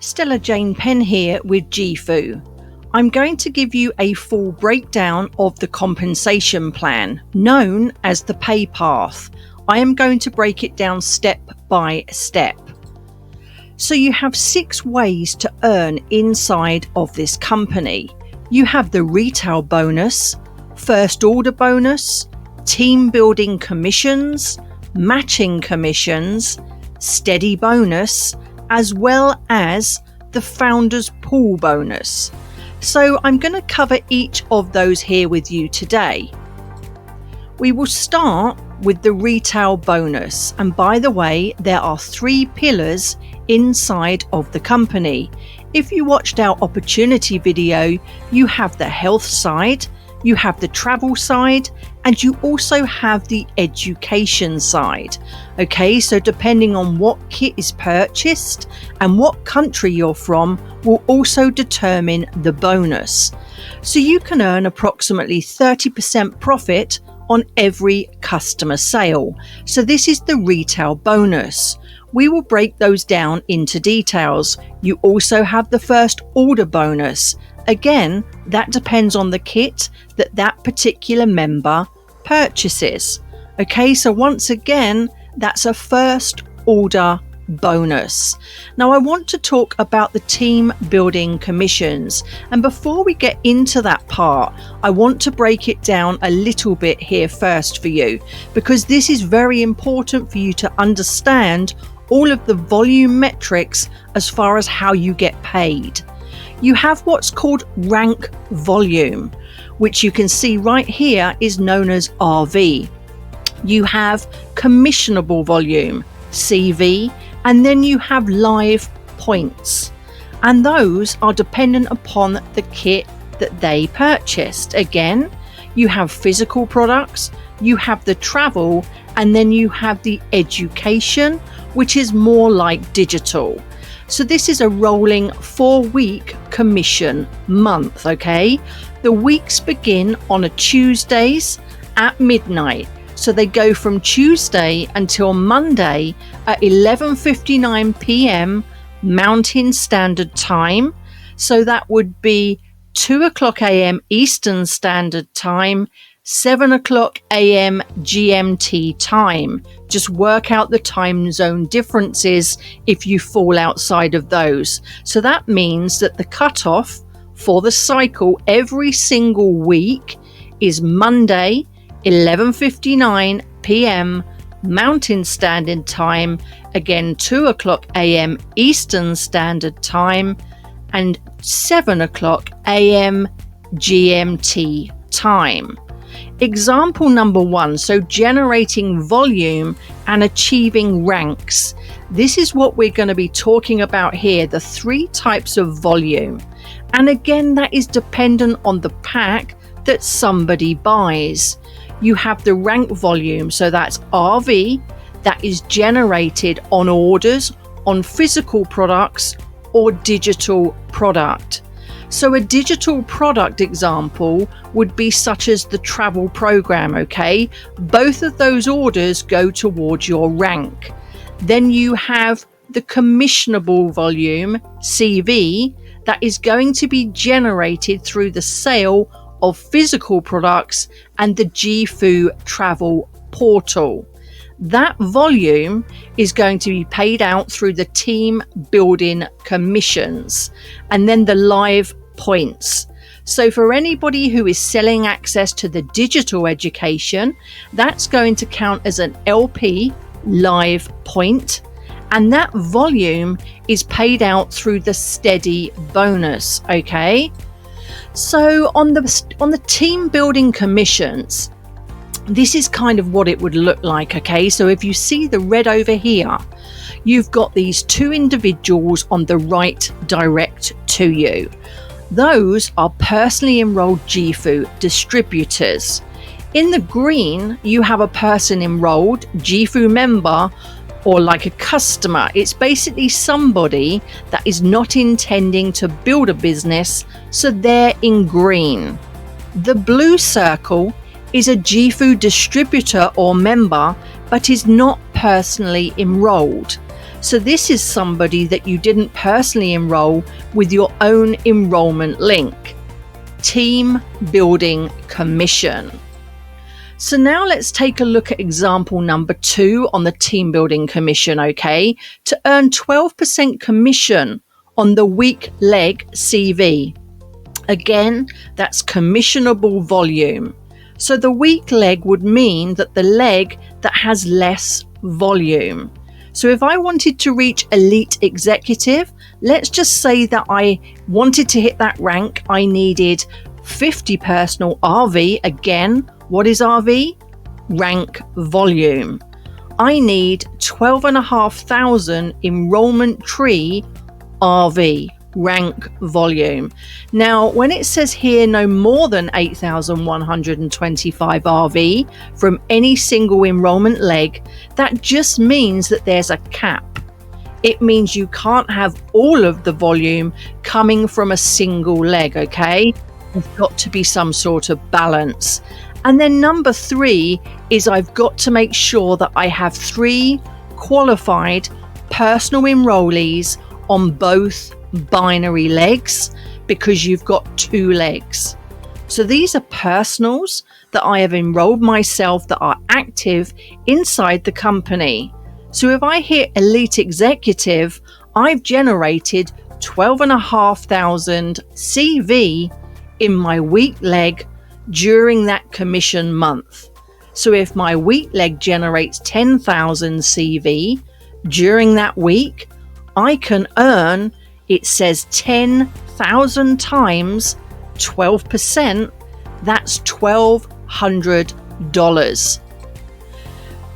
Stella Jane Penn here with Jifu. I'm going to give you a full breakdown of the compensation plan, known as the PayPath. I am going to break it down step by step. So you have 6 ways to earn inside of this company. You have the retail bonus, first order bonus, team building commissions, matching commissions, steady bonus, as well as the founder's pool bonus. So I'm going to cover each of those here with you today. We will start with the retail bonus, and by the way, there are 3 pillars inside of the company. If you watched our opportunity video, you have the health side, you have the travel side, and you also have the education side. Okay, so depending on what kit is purchased and what country you're from will also determine the bonus. So you can earn approximately 30% profit on every customer sale. So this is the retail bonus. We will break those down into details. You also have the first order bonus. Again, that depends on the kit that particular member purchases. Okay, so once again, that's a first order bonus. Now I want to talk about the team building commissions, and before we get into that part, I want to break it down a little bit here first for you, because this is very important for you to understand all of the volume metrics as far as how you get paid. You have what's called rank volume, which you can see right here is known as RV. You have commissionable volume, CV, and then you have live points. And those are dependent upon the kit that they purchased. Again, you have physical products, you have the travel, and then you have the education, which is more like digital. So this is a rolling 4-week commission month, okay? The weeks begin on a Tuesdays at midnight. So they go from Tuesday until Monday at 11:59 p.m. Mountain Standard Time. So that would be 2:00 a.m. Eastern Standard Time, 7:00 a.m. GMT time. Just work out the time zone differences if you fall outside of those. So that means that the cutoff for the cycle every single week is Monday, 11:59 p.m. Mountain Standard Time, again 2:00 a.m. Eastern Standard Time, and 7:00 a.m. GMT time. Example number 1, so generating volume and achieving ranks. This is what we're going to be talking about here, the 3 types of volume. And again, that is dependent on the pack that somebody buys. You have the rank volume, so that's RV, that is generated on orders, on physical products or digital product. So a digital product example would be such as the travel program, okay? Both of those orders go towards your rank. Then you have the commissionable volume, CV, that is going to be generated through the sale of physical products and the Jifu travel portal. That volume is going to be paid out through the team building commissions and then the live points. So for anybody who is selling access to the digital education, that's going to count as an LP live point, and that volume is paid out through the steady bonus. Okay, so on the team building commissions, this is kind of what it would look like. Okay, so if you see the red over here, you've got these 2 individuals on the right direct to you. Those are personally enrolled Jifu distributors. In the green, you have a person enrolled Jifu member, or like a customer. It's basically somebody that is not intending to build a business, so they're in green. The blue circle is a Jifu distributor or member, but is not personally enrolled. So this is somebody that you didn't personally enroll with your own enrollment link. Team building commission. So now let's take a look at example number 2 on the team building commission, okay? To earn 12% commission on the weak leg CV. Again, that's commissionable volume. So the weak leg would mean that the leg that has less volume. So if I wanted to reach elite executive, let's just say that I wanted to hit that rank, I needed 50 personal RV. Again, what is RV? Rank volume. I need 12,500 enrollment tree RV, rank volume. Now, when it says here no more than 8,125 RV from any single enrollment leg, that just means that there's a cap. It means you can't have all of the volume coming from a single leg, okay? There's got to be some sort of balance. And then number 3 is I've got to make sure that I have 3 qualified personal enrollees on both binary legs, because you've got 2 legs. So these are personals that I have enrolled myself that are active inside the company. So if I hit elite executive, I've generated 12,500 CV in my weak leg during that commission month. So if my weak leg generates 10,000 CV during that week, I can earn, it says 10,000 times 12%, that's $1,200.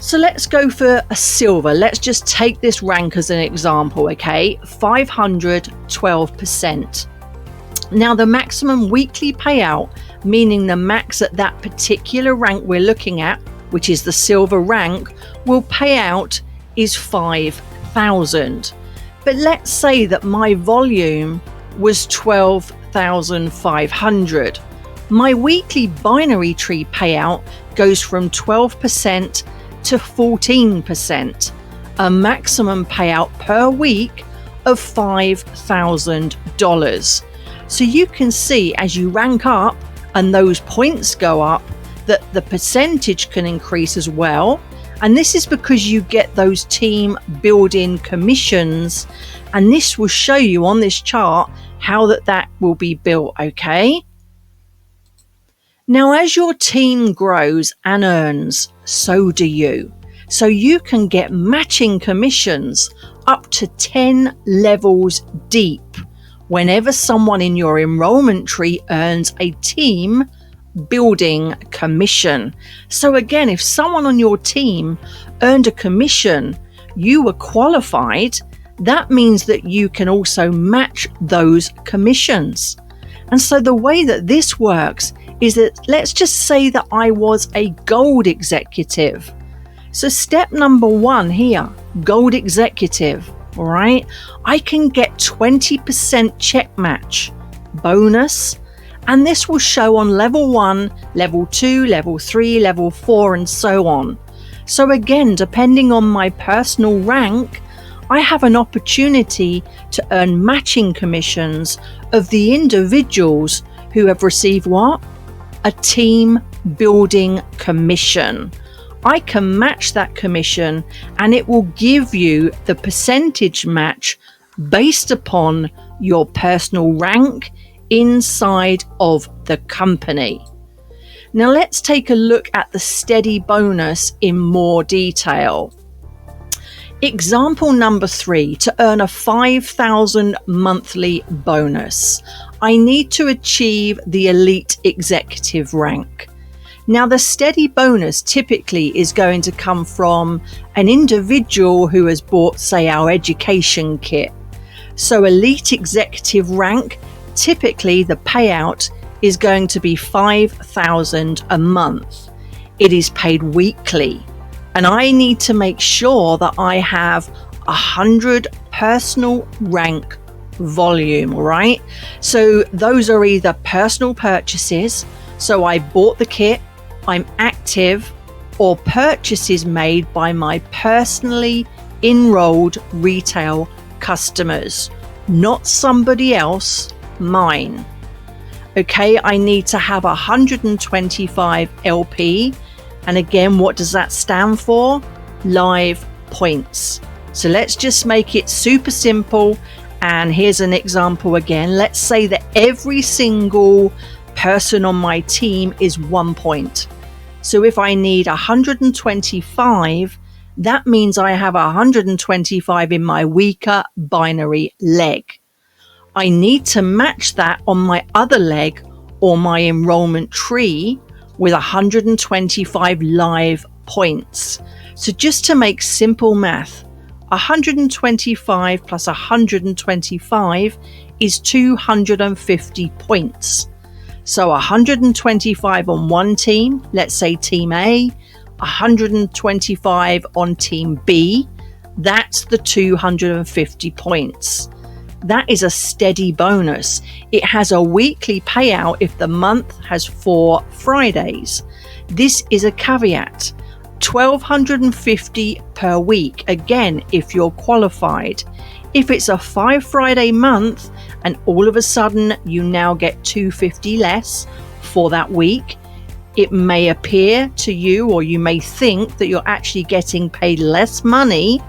So let's go for a silver. Let's just take this rank as an example, okay? 512%. Now the maximum weekly payout, meaning the max at that particular rank we're looking at, which is the silver rank, will pay out is 5,000. But let's say that my volume was 12,500. My weekly binary tree payout goes from 12% to 14%, a maximum payout per week of $5,000. So you can see as you rank up and those points go up, that the percentage can increase as well. And this is because you get those team building commissions. And this will show you on this chart how that will be built, okay? Now, as your team grows and earns, so do you. So you can get matching commissions up to 10 levels deep whenever someone in your enrollment tree earns a team building commission. So again, if someone on your team earned a commission, you were qualified, that means that you can also match those commissions. And so the way that this works is that, let's just say that I was a gold executive. So step number 1 here, gold executive, all right? I can get 20% check match bonus, and this will show on level 1, level 2, level 3, level 4, and so on. So again, depending on my personal rank, I have an opportunity to earn matching commissions of the individuals who have received what? A team building commission. I can match that commission and it will give you the percentage match based upon your personal rank inside of the company. Now let's take a look at the steady bonus in more detail. Example number 3, to earn a 5,000 monthly bonus, I need to achieve the elite executive rank. Now the steady bonus typically is going to come from an individual who has bought, say, our education kit. So elite executive rank, typically the payout is going to be 5,000 a month. It is paid weekly. And I need to make sure that I have 100 personal rank volume, all right? So those are either personal purchases, so I bought the kit, I'm active, or purchases made by my personally enrolled retail customers, not somebody else, mine. Okay, I need to have 125 LP. And again, what does that stand for? Live points. So let's just make it super simple. And here's an example again. Let's say that every single person on my team is 1 point. So if I need 125, that means I have 125 in my weaker binary leg. I need to match that on my other leg or my enrollment tree with 125 live points. So just to make simple math, 125 plus 125 is 250 points. So 125 on one team, let's say team A, 125 on team B, that's the 250 points. That is a steady bonus. It has a weekly payout if the month has 4 Fridays. This is a caveat. 1,250 per week, again, if you're qualified. If it's a 5 Friday month and all of a sudden you now get 250 less for that week, it may appear to you, or you may think that you're actually getting paid less money,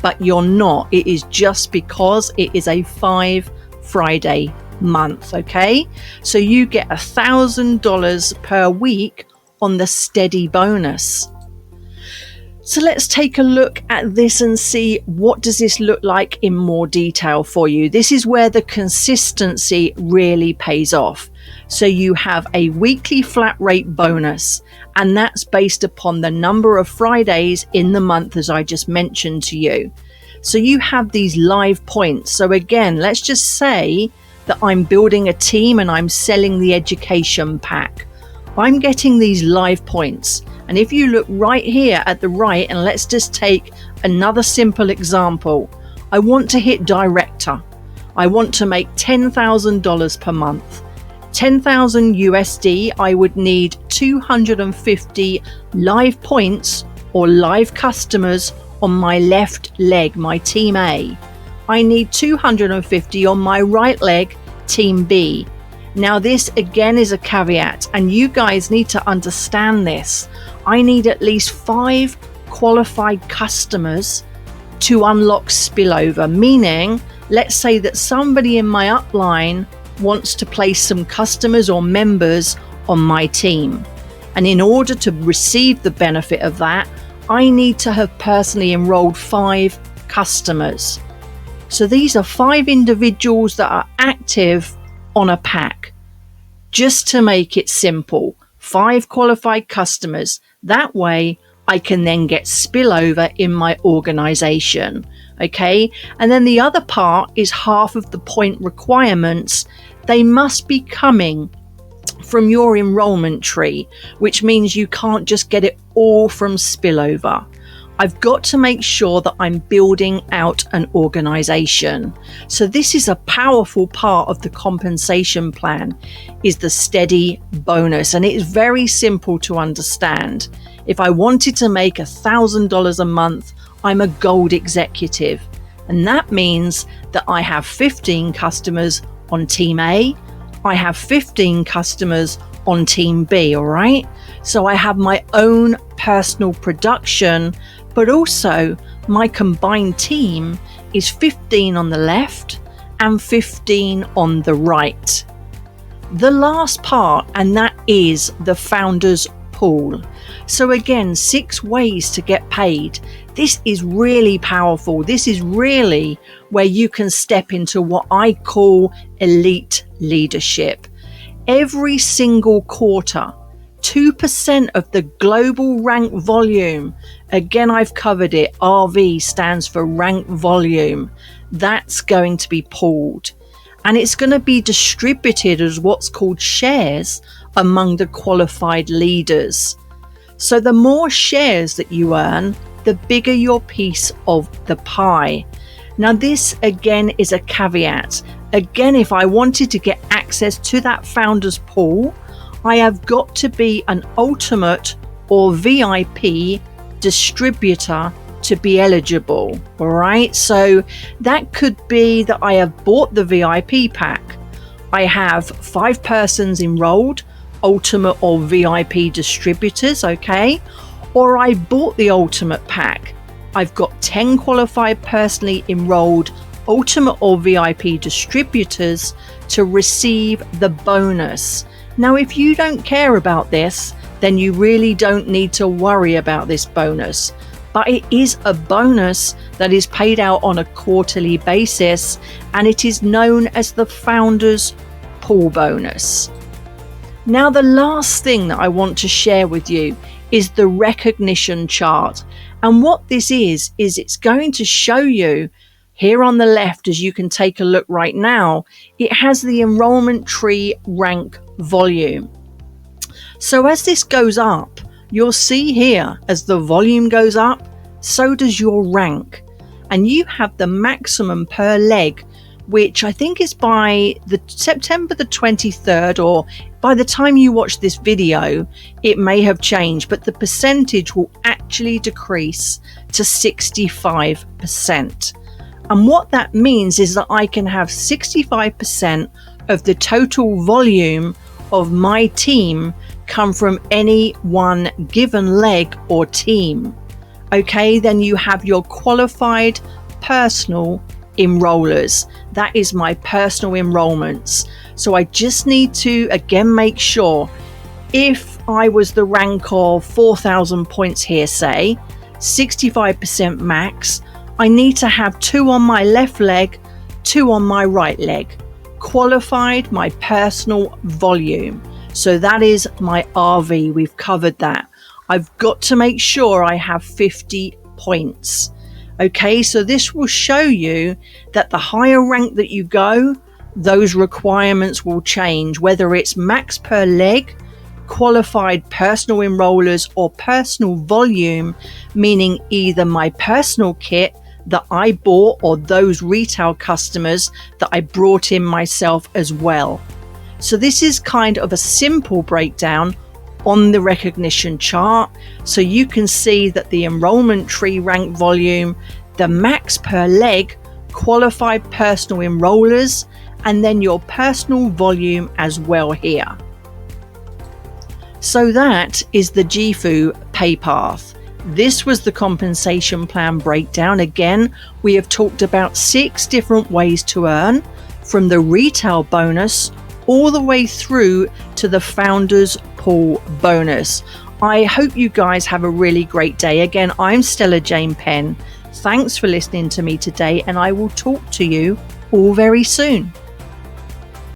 but you're not. It is just because it is a 5 Friday month, okay? So you get $1,000 per week on the steady bonus. So let's take a look at this and see what does this look like in more detail for you. This is where the consistency really pays off. So you have a weekly flat rate bonus, and that's based upon the number of Fridays in the month, as I just mentioned to you. So you have these live points. So again, let's just say that I'm building a team and I'm selling the education pack. I'm getting these live points. And if you look right here at the right, and let's just take another simple example. I want to hit director. I want to make $10,000 per month. 10,000 USD, I would need 250 live points or live customers on my left leg, my team A. I need 250 on my right leg, team B. Now this again is a caveat, and you guys need to understand this. I need at least 5 qualified customers to unlock spillover, meaning let's say that somebody in my upline wants to place some customers or members on my team. And in order to receive the benefit of that, I need to have personally enrolled 5 customers. So these are 5 individuals that are active on a pack. Just to make it simple, 5 qualified customers. That way I can then get spillover in my organization. Okay. And then the other part is half of the point requirements. They must be coming from your enrollment tree, which means you can't just get it all from spillover. I've got to make sure that I'm building out an organization. So this is a powerful part of the compensation plan, is the steady bonus. And it is very simple to understand. If I wanted to make $1,000 a month, I'm a gold executive. And that means that I have 15 customers on team A. I have 15 customers on team B, all right? So I have my own personal production, but also my combined team is 15 on the left and 15 on the right. The last part, and that is the founders pool. So again, 6 ways to get paid. This is really powerful. This is really where you can step into what I call elite leadership. Every single quarter, 2% of the global rank volume. Again, I've covered it. RV stands for rank volume. That's going to be pooled. And it's going to be distributed as what's called shares among the qualified leaders. So the more shares that you earn, the bigger your piece of the pie. Now this again is a caveat. Again, if I wanted to get access to that founders pool, I have got to be an ultimate or VIP distributor to be eligible. All right, so that could be that I have bought the VIP pack. I have 5 persons enrolled, Ultimate or VIP distributors, okay? Or I bought the Ultimate pack. I've got 10 qualified personally enrolled Ultimate or VIP distributors to receive the bonus. Now, if you don't care about this, then you really don't need to worry about this bonus. But it is a bonus that is paid out on a quarterly basis, and it is known as the Founders Pool Bonus. Now, the last thing that I want to share with you is the recognition chart. And what this is it's going to show you here on the left, as you can take a look right now, it has the enrollment tree rank volume. So as this goes up, you'll see here as the volume goes up, so does your rank. And you have the maximum per leg, which I think is by the September the 23rd, or by the time you watch this video, it may have changed, but the percentage will actually decrease to 65%. And what that means is that I can have 65% of the total volume of my team come from any one given leg or team. Okay, then you have your qualified personal enrollers. That is my personal enrollments. So I just need to again make sure, if I was the rank of 4,000 points here, say 65% max, I need to have 2 on my left leg, 2 on my right leg. Qualified, my personal volume. So that is my RV. We've covered that. I've got to make sure I have 50 points. Okay, so this will show you that the higher rank that you go, those requirements will change, whether it's max per leg, qualified personal enrollers, or personal volume, meaning either my personal kit that I bought or those retail customers that I brought in myself as well. So this is kind of a simple breakdown on the recognition chart, so you can see that the enrollment tree rank volume, the max per leg, qualified personal enrollers, and then your personal volume as well here. So that is the Jifu PayPath. This was the compensation plan breakdown. Again, we have talked about 6 different ways to earn, from the retail bonus all the way through to the Founders Pool bonus. I hope you guys have a really great day. Again, I'm Stella Jane Penn. Thanks for listening to me today, and I will talk to you all very soon.